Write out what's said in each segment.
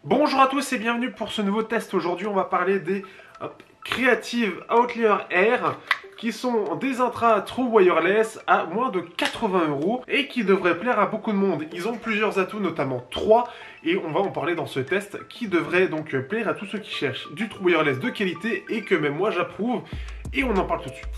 Bonjour à tous et bienvenue pour ce nouveau test. Aujourd'hui on va parler des Creative Outlier Air qui sont des intras True Wireless à moins de 80 € et qui devraient plaire à beaucoup de monde. Ils ont plusieurs atouts, notamment 3, et on va en parler dans ce test qui devrait donc plaire à tous ceux qui cherchent du True Wireless de qualité et que même moi j'approuve, et on en parle tout de suite.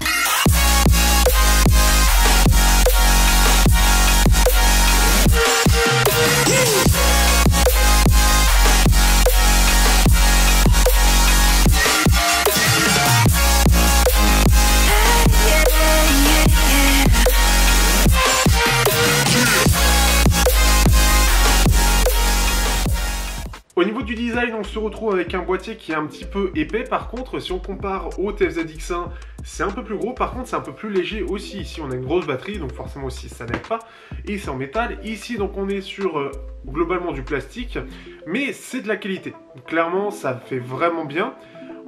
Au niveau du design, on se retrouve avec un boîtier qui est un petit peu épais. Par contre, si on compare au TFZ X1, c'est un peu plus gros. Par contre, c'est un peu plus léger aussi. Ici, on a une grosse batterie, donc forcément aussi, ça n'aide pas. Et c'est en métal. Ici, donc, on est sur globalement du plastique, mais c'est de la qualité. Donc, clairement, ça fait vraiment bien.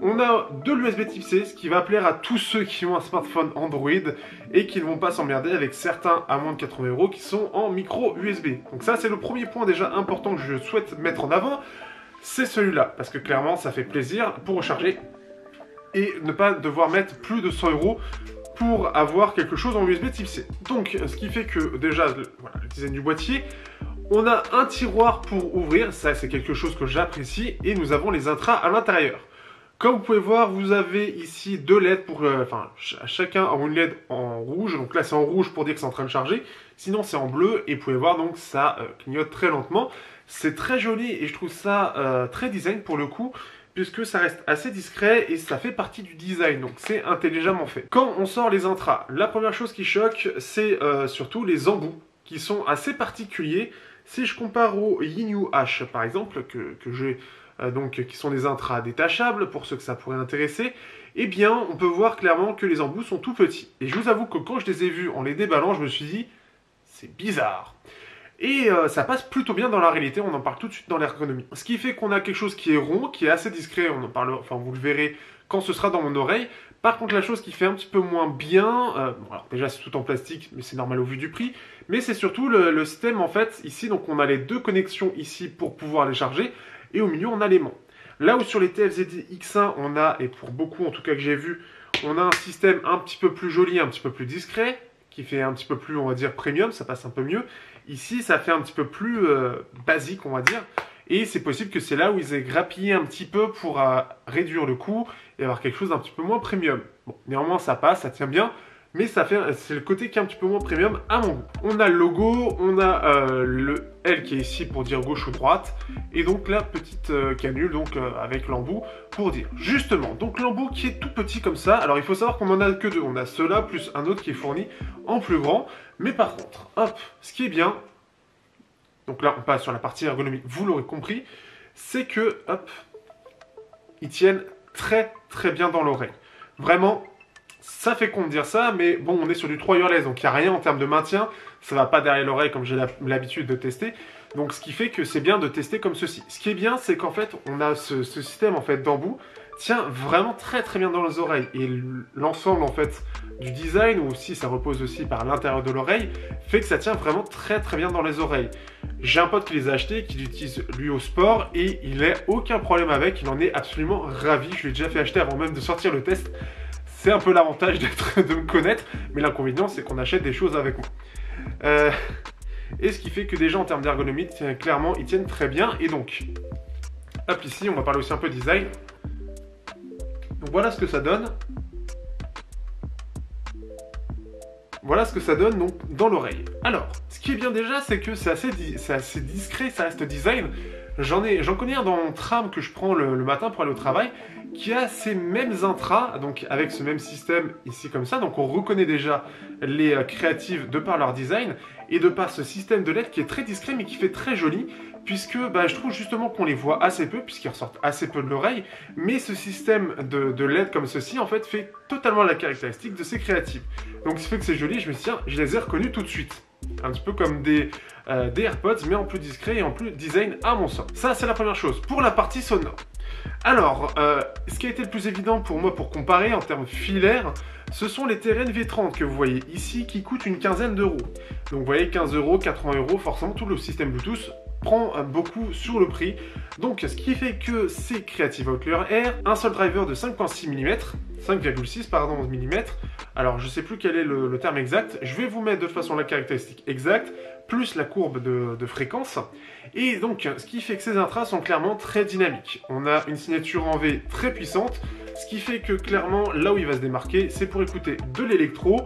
On a de l'USB type C, ce qui va plaire à tous ceux qui ont un smartphone Android et qui ne vont pas s'emmerder avec certains à moins de 80 € qui sont en micro USB. Donc ça, c'est le premier point déjà important que je souhaite mettre en avant, c'est celui-là, parce que clairement, ça fait plaisir pour recharger et ne pas devoir mettre plus de 100 € pour avoir quelque chose en USB type C. Donc, ce qui fait que déjà, voilà, le design du boîtier, on a un tiroir pour ouvrir, ça c'est quelque chose que j'apprécie, et nous avons les intras à l'intérieur. Comme vous pouvez voir, vous avez ici deux LED pour, chacun a une LED en rouge. Donc là, c'est en rouge pour dire que c'est en train de charger. Sinon, c'est en bleu et vous pouvez voir donc ça clignote très lentement. C'est très joli et je trouve ça très design pour le coup, puisque ça reste assez discret et ça fait partie du design. Donc c'est intelligemment fait. Quand on sort les intras, la première chose qui choque, c'est surtout les embouts qui sont assez particuliers. Si je compare au Yinyu H par exemple, que j'ai donc qui sont des intras détachables, pour ceux que ça pourrait intéresser, eh bien, on peut voir clairement que les embouts sont tout petits. Et je vous avoue que quand je les ai vus en les déballant, je me suis dit, c'est bizarre. Et ça passe plutôt bien dans la réalité, on en parle tout de suite dans l'ergonomie. Ce qui fait qu'on a quelque chose qui est rond, qui est assez discret, on en parle, enfin vous le verrez quand ce sera dans mon oreille. Par contre, la chose qui fait un petit peu moins bien, bon, alors déjà c'est tout en plastique, mais c'est normal au vu du prix, mais c'est surtout le système en fait, ici, donc on a les deux connexions ici pour pouvoir les charger, et au milieu on a l'aimant. Là où sur les TFZ X1 on a, et pour beaucoup en tout cas que j'ai vu, on a un système un petit peu plus joli, un petit peu plus discret, qui fait un petit peu plus, on va dire, premium, ça passe un peu mieux. Ici ça fait un petit peu plus basique, on va dire, et c'est possible que c'est là où ils aient grappillé un petit peu pour réduire le coût et avoir quelque chose d'un petit peu moins premium. Bon, néanmoins ça passe, ça tient bien, mais c'est le côté qui est un petit peu moins premium à mon goût. On a le logo, on a le L qui est ici pour dire gauche ou droite, et donc la petite canule donc avec l'embout pour dire. Justement, donc l'embout qui est tout petit comme ça. Alors il faut savoir qu'on en a que deux, on a ceux-là plus un autre qui est fourni en plus grand, mais par contre, hop, ce qui est bien, donc là on passe sur la partie ergonomique, vous l'aurez compris, c'est que, hop, ils tiennent très très bien dans l'oreille. Vraiment, ça fait con de dire ça, mais bon, on est sur du True Wireless, donc il n'y a rien en termes de maintien, ça va pas derrière l'oreille comme j'ai l'habitude de tester, donc ce qui fait que c'est bien de tester comme ceci. Ce qui est bien, c'est qu'en fait, on a ce système en fait d'embout, tient vraiment très très bien dans les oreilles, et l'ensemble en fait du design, ou aussi ça repose aussi par l'intérieur de l'oreille, fait que ça tient vraiment très très bien dans les oreilles. J'ai un pote qui les a achetés, qui l'utilise lui au sport, et il n'a aucun problème avec, il en est absolument ravi, je lui ai déjà fait acheter avant même de sortir le test. C'est un peu l'avantage de me connaître, mais l'inconvénient c'est qu'on achète des choses avec moi. Et ce qui fait que déjà en termes d'ergonomie, clairement ils tiennent très bien. Et donc, hop ici, on va parler aussi un peu design. Donc voilà ce que ça donne. Voilà ce que ça donne donc dans l'oreille. Alors, ce qui est bien déjà, c'est que c'est assez discret, ça reste design. J'en connais un dans mon tram que je prends le matin pour aller au travail, qui a ces mêmes intras, donc avec ce même système ici comme ça. Donc on reconnaît déjà les créatives de par leur design et de par ce système de LED qui est très discret mais qui fait très joli, puisque je trouve justement qu'on les voit assez peu, puisqu'ils ressortent assez peu de l'oreille, mais ce système de LED comme ceci en fait fait totalement la caractéristique de ces créatives. Donc ce qui fait que c'est joli, je me suis dit, tiens, je les ai reconnus tout de suite. Un petit peu comme des AirPods, mais en plus discret et en plus design à mon sens. Ça, c'est la première chose. Pour la partie sonore. Alors, ce qui a été le plus évident pour moi pour comparer en termes filaires, ce sont les TRN V30 que vous voyez ici qui coûtent une quinzaine d'euros. Donc vous voyez 15 €, 80 €, forcément tout le système Bluetooth prend beaucoup sur le prix. Donc ce qui fait que c'est Creative Outlier R, un seul driver de 5,6 mm, 5,6 pardon mm. Alors je sais plus quel est le terme exact, je vais vous mettre de toute façon la caractéristique exacte, plus la courbe de fréquence. Et donc ce qui fait que ces intras sont clairement très dynamiques. On a une signature en V très puissante, ce qui fait que clairement là où il va se démarquer, c'est pour écouter de l'électro,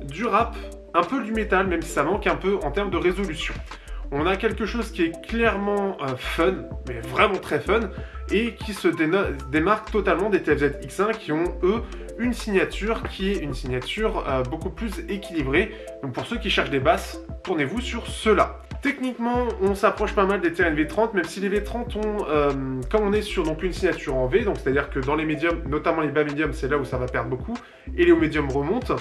du rap, un peu du métal, même si ça manque un peu en termes de résolution. On a quelque chose qui est clairement fun, mais vraiment très fun, et qui se démarque totalement des TFZ X1 qui ont, eux, une signature qui est une signature beaucoup plus équilibrée. Donc pour ceux qui cherchent des basses, tournez-vous sur ceux-là. Techniquement, on s'approche pas mal des TRN V30, même si les V30 ont, comme on est sur donc une signature en V, donc c'est-à-dire que dans les médiums, notamment les bas médiums, c'est là où ça va perdre beaucoup, et les hauts médiums remontent.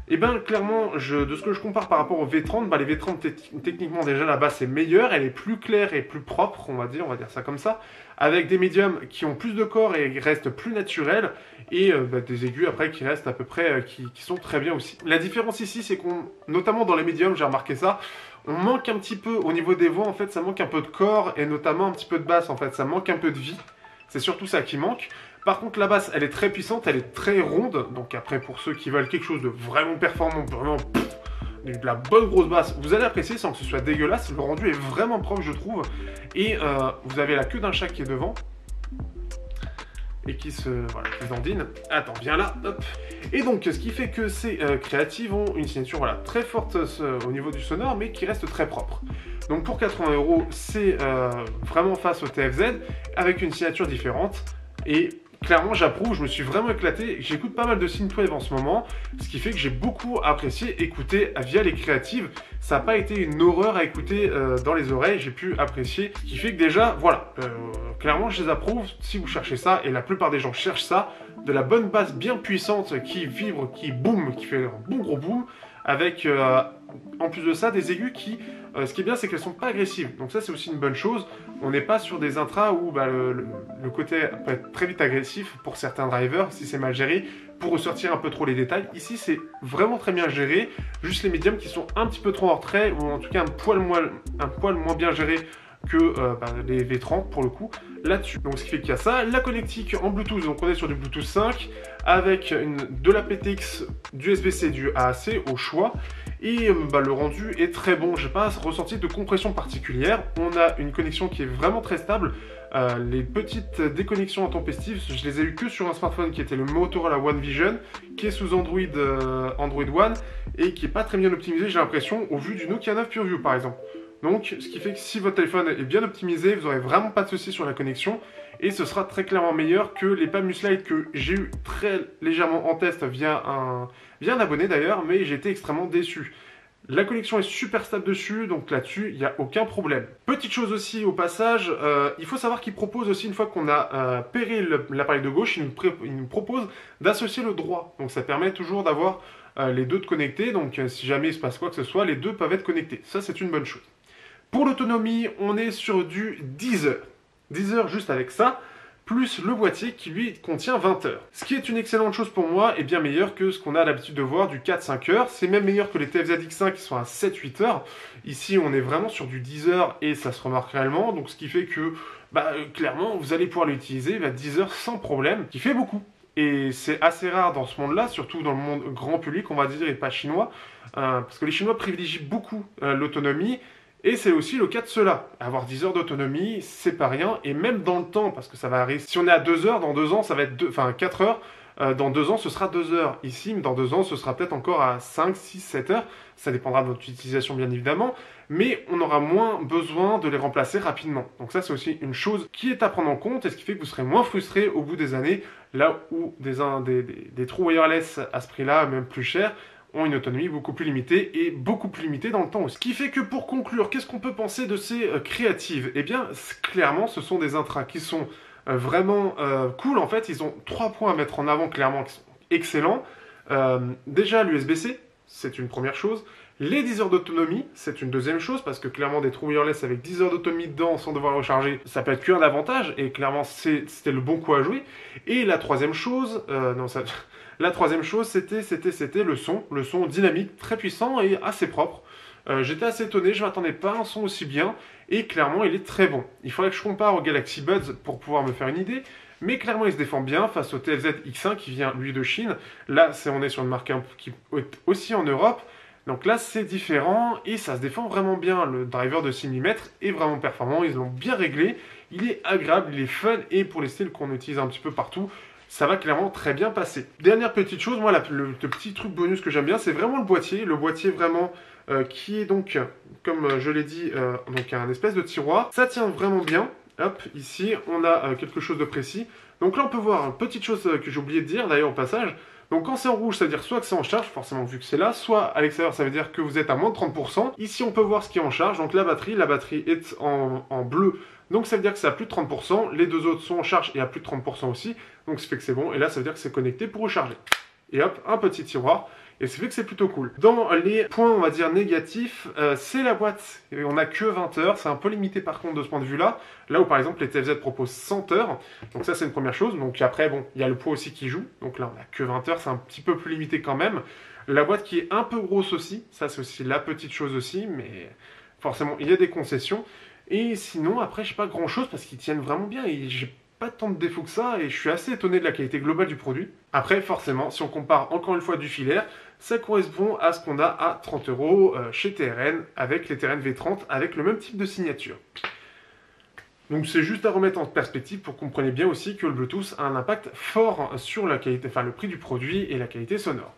Et bien clairement, de ce que je compare par rapport aux V30, bah, les V30 techniquement déjà la basse est meilleure, elle est plus claire et plus propre, on va dire ça comme ça, avec des médiums qui ont plus de corps et restent plus naturels, et des aigus après qui restent à peu près, qui sont très bien aussi. La différence ici, c'est qu'on, notamment dans les médiums, j'ai remarqué ça, on manque un petit peu, au niveau des voix, en fait, ça manque un peu de corps, et notamment un petit peu de basse, en fait, ça manque un peu de vie. C'est surtout ça qui manque. Par contre, la basse, elle est très puissante, elle est très ronde. Donc après, pour ceux qui veulent quelque chose de vraiment performant, vraiment de la bonne grosse basse, vous allez apprécier sans que ce soit dégueulasse. Le rendu est vraiment propre, je trouve. Et vous avez la queue d'un chat qui est devant. Et qui se dandine. Attends, viens là, hop. Et donc, ce qui fait que ces créatives ont une signature très forte au niveau du sonore, mais qui reste très propre. Donc pour 80 €, c'est vraiment face au TFZ, avec une signature différente. Et clairement, j'approuve, je me suis vraiment éclaté. J'écoute pas mal de synthwave en ce moment, ce qui fait que j'ai beaucoup apprécié écouter via les créatives. Ça n'a pas été une horreur à écouter dans les oreilles, j'ai pu apprécier. Ce qui fait que déjà, voilà, clairement, je les approuve si vous cherchez ça, et la plupart des gens cherchent ça. De la bonne basse bien puissante qui vibre, qui boom, qui fait un bon gros boom, avec en plus de ça des aigus qui, ce qui est bien, c'est qu'elles sont pas agressives. Donc ça, c'est aussi une bonne chose. On n'est pas sur des intras où le côté peut être très vite agressif pour certains drivers, si c'est mal géré, pour ressortir un peu trop les détails. Ici, c'est vraiment très bien géré. Juste les médiums qui sont un petit peu trop en retrait, ou en tout cas un poil moins bien géré que les V30 pour le coup là-dessus. Donc ce qui fait qu'il y a ça, la connectique en Bluetooth, donc on est sur du Bluetooth 5 avec de la PTX, du USB-C, du AAC au choix, et le rendu est très bon. J'ai pas ressenti de compression particulière. On a une connexion qui est vraiment très stable. Les petites déconnexions intempestives, je les ai eues que sur un smartphone qui était le Motorola One Vision, qui est sous Android One et qui est pas très bien optimisé, j'ai l'impression, au vu du Nokia 9 PureView par exemple. Donc, ce qui fait que si votre téléphone est bien optimisé, vous n'aurez vraiment pas de soucis sur la connexion, et ce sera très clairement meilleur que les Pamus Lite que j'ai eu très légèrement en test via un abonné d'ailleurs, mais j'ai été extrêmement déçu. La connexion est super stable dessus, donc là-dessus, il n'y a aucun problème. Petite chose aussi au passage, il faut savoir qu'il propose aussi, une fois qu'on a pairé l'appareil de gauche, il nous propose d'associer le droit. Donc ça permet toujours d'avoir les deux de connectés, donc si jamais il se passe quoi que ce soit, les deux peuvent être connectés. Ça, c'est une bonne chose. Pour l'autonomie, on est sur du 10 heures. 10 heures juste avec ça, plus le boîtier qui lui contient 20 heures. Ce qui est une excellente chose pour moi, et bien meilleur que ce qu'on a l'habitude de voir du 4-5 heures. C'est même meilleur que les TFZ X1 qui sont à 7-8 heures. Ici, on est vraiment sur du 10 heures et ça se remarque réellement. Donc ce qui fait que, clairement, vous allez pouvoir l'utiliser 10 heures sans problème, qui fait beaucoup. Et c'est assez rare dans ce monde-là, surtout dans le monde grand public, on va dire, et pas chinois. Parce que les Chinois privilégient beaucoup l'autonomie. Et c'est aussi le cas de cela. Avoir 10 heures d'autonomie, c'est pas rien. Et même dans le temps, parce que ça va arriver. Si on est à 2 heures, dans 2 ans, ça va être 4 heures. Dans 2 ans, ce sera 2 heures. Ici, dans 2 ans, ce sera peut-être encore à 5, 6, 7 heures. Ça dépendra de votre utilisation, bien évidemment. Mais on aura moins besoin de les remplacer rapidement. Donc ça, c'est aussi une chose qui est à prendre en compte et ce qui fait que vous serez moins frustré au bout des années. Là où des trous wireless à ce prix-là, même plus cher, ont une autonomie beaucoup plus limitée et beaucoup plus limitée dans le temps aussi. Ce qui fait que pour conclure, qu'est-ce qu'on peut penser de ces créatives? Eh bien, clairement, ce sont des intras qui sont vraiment cool. En fait, ils ont 3 points à mettre en avant clairement qui sont excellents. Déjà, l'USB-C, c'est une première chose. Les 10 heures d'autonomie, c'est une deuxième chose, parce que clairement, des trous wireless avec 10 heures d'autonomie dedans sans devoir recharger, ça peut être qu'un avantage, et clairement, c'était le bon coup à jouer. Et la troisième chose, la troisième chose, c'était le son dynamique, très puissant et assez propre. J'étais assez étonné, je m'attendais pas à un son aussi bien, et clairement il est très bon. Il faudrait que je compare au Galaxy Buds pour pouvoir me faire une idée, mais clairement il se défend bien face au TFZ X1 qui vient lui de Chine. Là on est sur une marque qui est aussi en Europe, donc là c'est différent et ça se défend vraiment bien. Le driver de 6 mm est vraiment performant, ils l'ont bien réglé, il est agréable, il est fun, et pour les styles qu'on utilise un petit peu partout, ça va clairement très bien passer. Dernière petite chose, moi le petit truc bonus que j'aime bien, c'est vraiment le boîtier vraiment qui est donc, comme je l'ai dit, donc un espèce de tiroir. Ça tient vraiment bien. Hop, ici on a quelque chose de précis. Donc là on peut voir une petite chose que j'ai oublié de dire d'ailleurs au passage. Donc quand c'est en rouge, ça veut dire soit que c'est en charge, forcément vu que c'est là, soit à l'extérieur, ça veut dire que vous êtes à moins de 30%. Ici on peut voir ce qui est en charge, donc la batterie est en bleu, donc ça veut dire que c'est à plus de 30%. Les deux autres sont en charge et à plus de 30% aussi, donc ça fait que c'est bon, et là ça veut dire que c'est connecté pour recharger. Et hop, un petit tiroir. Et ça fait que c'est plutôt cool. Dans les points, on va dire, négatifs, c'est la boîte. Et on n'a que 20 heures. C'est un peu limité par contre de ce point de vue-là. Là où par exemple les TFZ proposent 100 heures. Donc ça c'est une première chose. Donc après, bon, il y a le poids aussi qui joue. Donc là on n'a que 20 heures. C'est un petit peu plus limité quand même. La boîte qui est un peu grosse aussi. Ça c'est aussi la petite chose aussi. Mais forcément, il y a des concessions. Et sinon, après, je sais pas grand-chose parce qu'ils tiennent vraiment bien. Et j'ai pas tant de défauts que ça, et je suis assez étonné de la qualité globale du produit. Après, forcément, si on compare encore une fois du filaire, ça correspond à ce qu'on a à 30 € chez TRN, avec les TRN V30, avec le même type de signature. Donc c'est juste à remettre en perspective pour que vous compreniez bien aussi que le Bluetooth a un impact fort sur la qualité, enfin le prix du produit et la qualité sonore.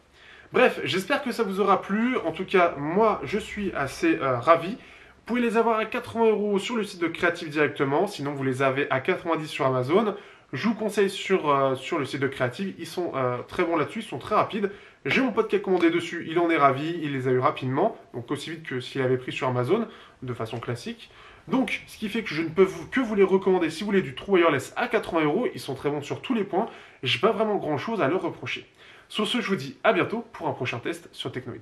Bref, j'espère que ça vous aura plu. En tout cas, moi, je suis assez ravi. Vous pouvez les avoir à 80 € sur le site de Creative directement, sinon vous les avez à 90 sur Amazon. Je vous conseille sur le site de Creative, ils sont très bons là-dessus, ils sont très rapides. J'ai mon pote qui a commandé dessus, il en est ravi, il les a eu rapidement, donc aussi vite que s'il avait pris sur Amazon, de façon classique. Donc, ce qui fait que je ne peux que vous les recommander si vous voulez du True Wireless à 80 €, ils sont très bons sur tous les points, et j'ai pas vraiment grand chose à leur reprocher. Sur ce, je vous dis à bientôt pour un prochain test sur Teknoid.